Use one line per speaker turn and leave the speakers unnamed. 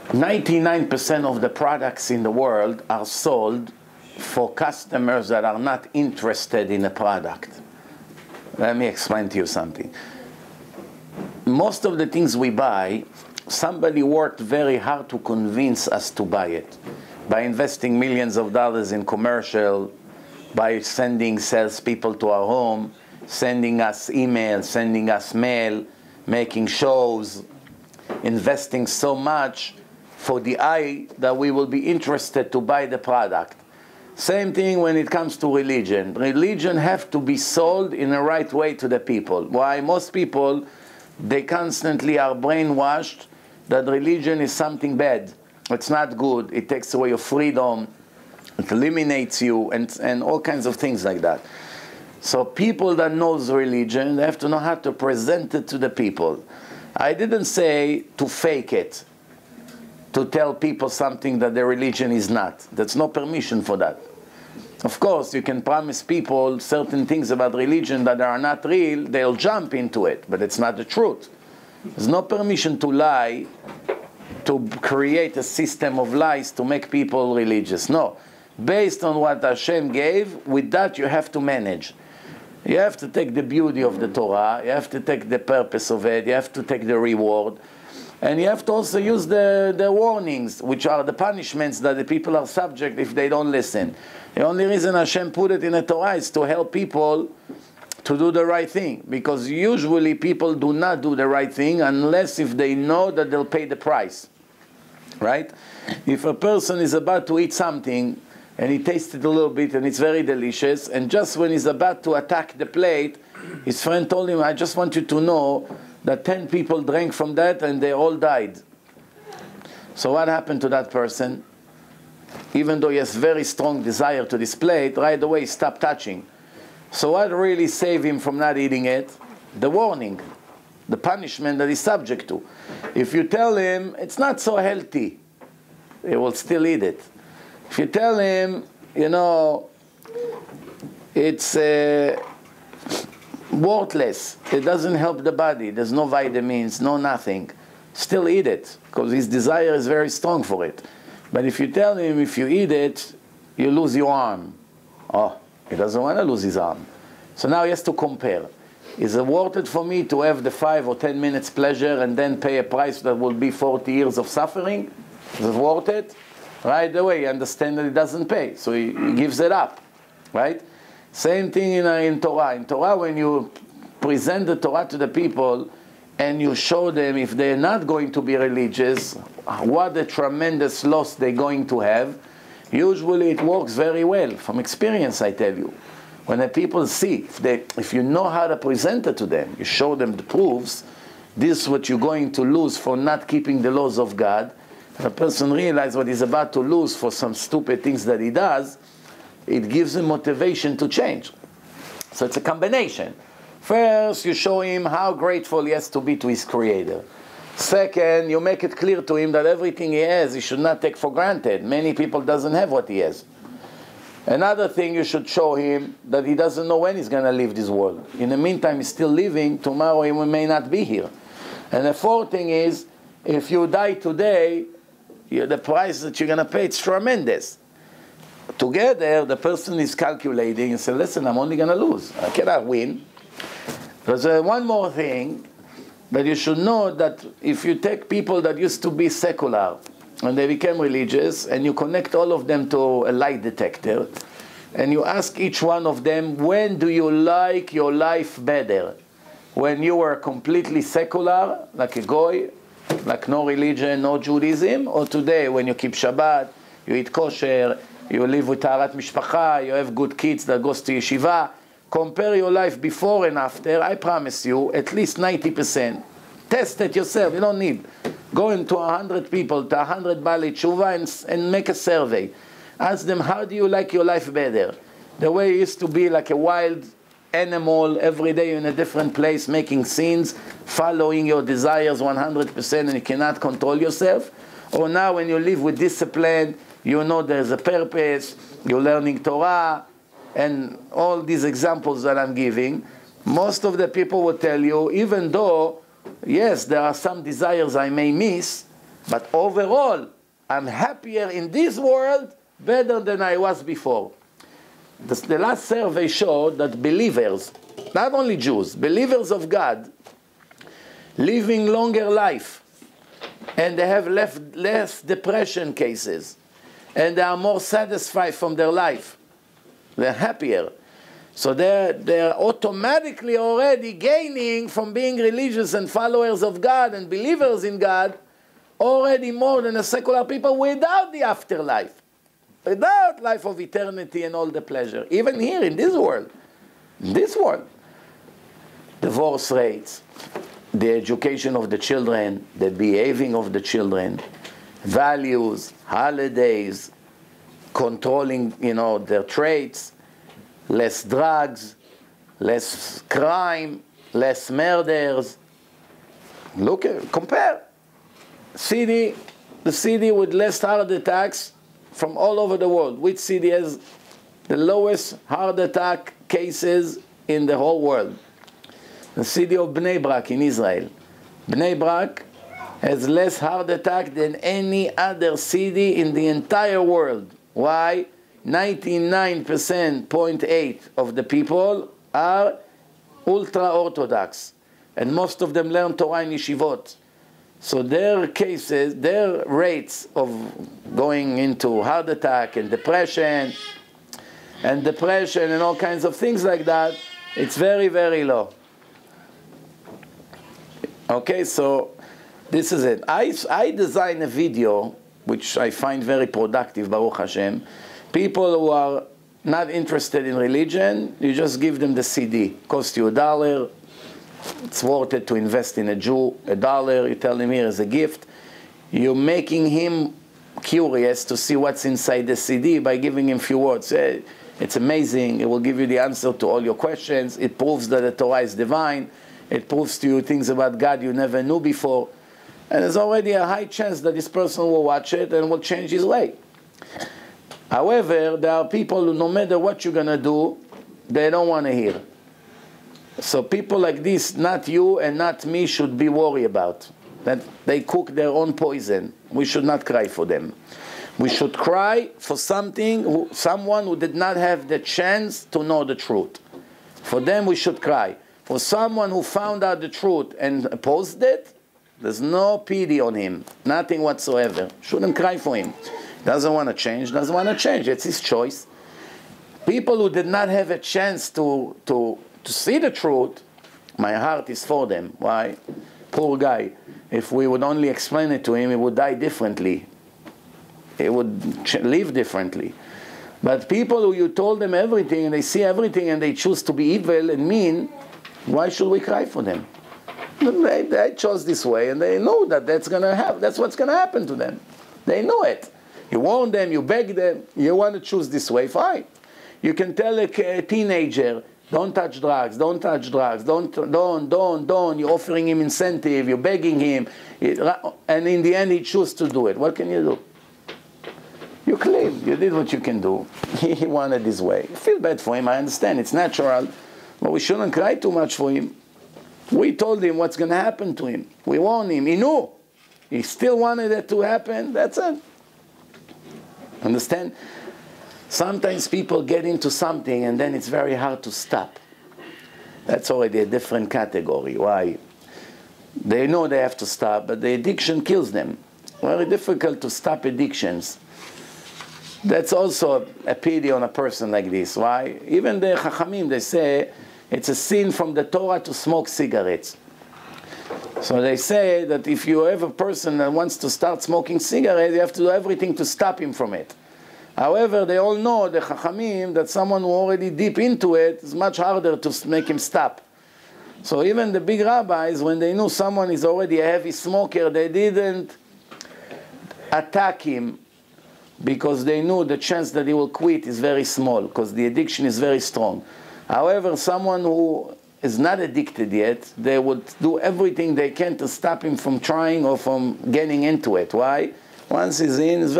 99% of the products in the world are sold for customers that are not interested in a product. Let me explain to you something. Most of the things we buy, somebody worked very hard to convince us to buy it. By investing millions of dollars in commercial, by sending salespeople to our home, sending us emails, sending us mail, making shows, investing so much for the eye that we will be interested to buy the product. Same thing when it comes to religion. Religion have to be sold in the right way to the people. Why? Most people, they constantly are brainwashed that religion is something bad. It's not good. It takes away your freedom. It eliminates you, and all kinds of things like that. So people that knows religion, they have to know how to present it to the people. I didn't say to fake it, to tell people something that their religion is not. There's no permission for that. Of course, you can promise people certain things about religion that are not real, they'll jump into it, but it's not the truth. There's no permission to lie, to create a system of lies to make people religious. No. Based on what Hashem gave, with that you have to manage. You have to take the beauty of the Torah, you have to take the purpose of it, you have to take the reward, and you have to also use the warnings, which are the punishments that the people are subject if they don't listen. The only reason Hashem put it in the Torah is to help people to do the right thing, because usually people do not do the right thing unless if they know that they'll pay the price. Right? If a person is about to eat something, and he tasted a little bit, and it's very delicious, and just when he's about to attack the plate, his friend told him, I just want you to know that 10 people drank from that, and they all died. So what happened to that person? Even though he has very strong desire to this plate, right away he stopped touching. So what really saved him from not eating it? The warning, the punishment that he's subject to. If you tell him, it's not so healthy, he will still eat it. If you tell him, you know, it's worthless, it doesn't help the body, there's no vitamins, no nothing, still eat it, because his desire is very strong for it. But if you tell him, if you eat it, you lose your arm. Oh, he doesn't want to lose his arm. So now he has to compare. Is it worth it for me to have the 5 or 10 minutes pleasure and then pay a price that will be 40 years of suffering? Is it worth it? Right away, you understand that it doesn't pay, so he gives it up, right? Same thing in Torah. In Torah, when you present the Torah to the people and you show them if they're not going to be religious, what a tremendous loss they're going to have, usually it works very well. From experience, I tell you. When the people see, if you know how to present it to them, you show them the proofs, this is what you're going to lose for not keeping the laws of God. A person realizes what he's about to lose for some stupid things that he does, it gives him motivation to change. So it's a combination. First, you show him how grateful he has to be to his Creator. Second, you make it clear to him that everything he has, he should not take for granted. Many people doesn't have what he has. Another thing, you should show him that he doesn't know when he's going to leave this world. In the meantime, he's still living. Tomorrow he may not be here. And the fourth thing is, if you die today, the price that you're going to pay, it's tremendous. Together, the person is calculating and says, listen, I'm only going to lose. I cannot win. There's one more thing, that you should know that if you take people that used to be secular, and they became religious, and you connect all of them to a lie detector, and you ask each one of them, when do you like your life better? When you were completely secular, like a goy, like no religion, no Judaism, or today when you keep Shabbat, you eat kosher, you live with taharat mishpacha, you have good kids that goes to yeshiva. Compare your life before and after, I promise you, at least 90%. Test it yourself, you don't need. Go into 100 people, to 100 Bali Tshuva and make a survey. Ask them, how do you like your life better? The way it used to be like a wild animal, every day in a different place, making sins, following your desires 100% and you cannot control yourself? Or now when you live with discipline, you know there's a purpose, you're learning Torah, and all these examples that I'm giving, most of the people will tell you, even though, yes, there are some desires I may miss, But overall, I'm happier in this world better than I was before. The last survey showed that believers, not only Jews, believers of God, living longer life, and they have less depression cases, and they are more satisfied from their life. They're happier. So they're automatically already gaining from being religious and followers of God and believers in God already more than the secular people without the afterlife, without life of eternity and all the pleasure. Even here in this world, divorce rates, the education of the children, the behaving of the children, values, holidays, controlling, their traits, less drugs, less crime, less murders. Look, compare. The city with less heart attacks from all over the world. Which city has the lowest heart attack cases in the whole world? The city of Bnei Brak in Israel. Bnei Brak has less heart attack than any other city in the entire world. Why? 99.8% of the people are ultra-Orthodox, and most of them learn Torah in yeshivot. So their rates of going into heart attack and depression and all kinds of things like that, it's very, very low. Okay, so this is it. I designed a video which I find very productive, Baruch Hashem. People who are not interested in religion, you just give them the CD. Cost you $1. It's worth it to invest in a Jew. $1, you tell him here is a gift. You're making him curious to see what's inside the CD by giving him a few words. It's amazing. It will give you the answer to all your questions. It proves that the Torah is divine. It proves to you things about God you never knew before. And there's already a high chance that this person will watch it and will change his way. However, there are people who, no matter what you're going to do, they don't want to hear. So people like this, not you and not me, should be worried about. That they cook their own poison. We should not cry for them. We should cry for someone who did not have the chance to know the truth. For them, we should cry. For someone who found out the truth and opposed it, there's no pity on him. Nothing whatsoever. Shouldn't cry for him. Doesn't want to change, doesn't want to change. It's his choice. People who did not have a chance to see the truth, my heart is for them. Why? Poor guy. If we would only explain it to him, he would die differently. He would live differently. But people who you told them everything, and they see everything, and they choose to be evil and mean, why should we cry for them? They chose this way, and they know that that's what's going to happen to them. They know it. You warn them, you beg them, you want to choose this way, fine. You can tell a teenager, don't touch drugs, don't touch drugs, don't. You're offering him incentive, you're begging him, and in the end he chooses to do it. What can you do? You clean, you did what you can do. He wanted this way. You feel bad for him, I understand, it's natural, but we shouldn't cry too much for him. We told him what's going to happen to him. We warned him, he knew. He still wanted it to happen, that's it. Understand? Sometimes people get into something and then it's very hard to stop. That's already a different category. Why? They know they have to stop, but the addiction kills them. Very difficult to stop addictions. That's also a pity on a person like this. Why? Even the Chachamim, they say it's a sin from the Torah to smoke cigarettes. So they say that if you have a person that wants to start smoking cigarettes, you have to do everything to stop him from it. However, they all know, the Chachamim, that someone who already deep into it is much harder to make him stop. So even the big rabbis, when they knew someone is already a heavy smoker, they didn't attack him because they knew the chance that he will quit is very small, because the addiction is very strong. However, someone who is not addicted yet, they would do everything they can to stop him from trying or from getting into it. Why? Once he's in, it's very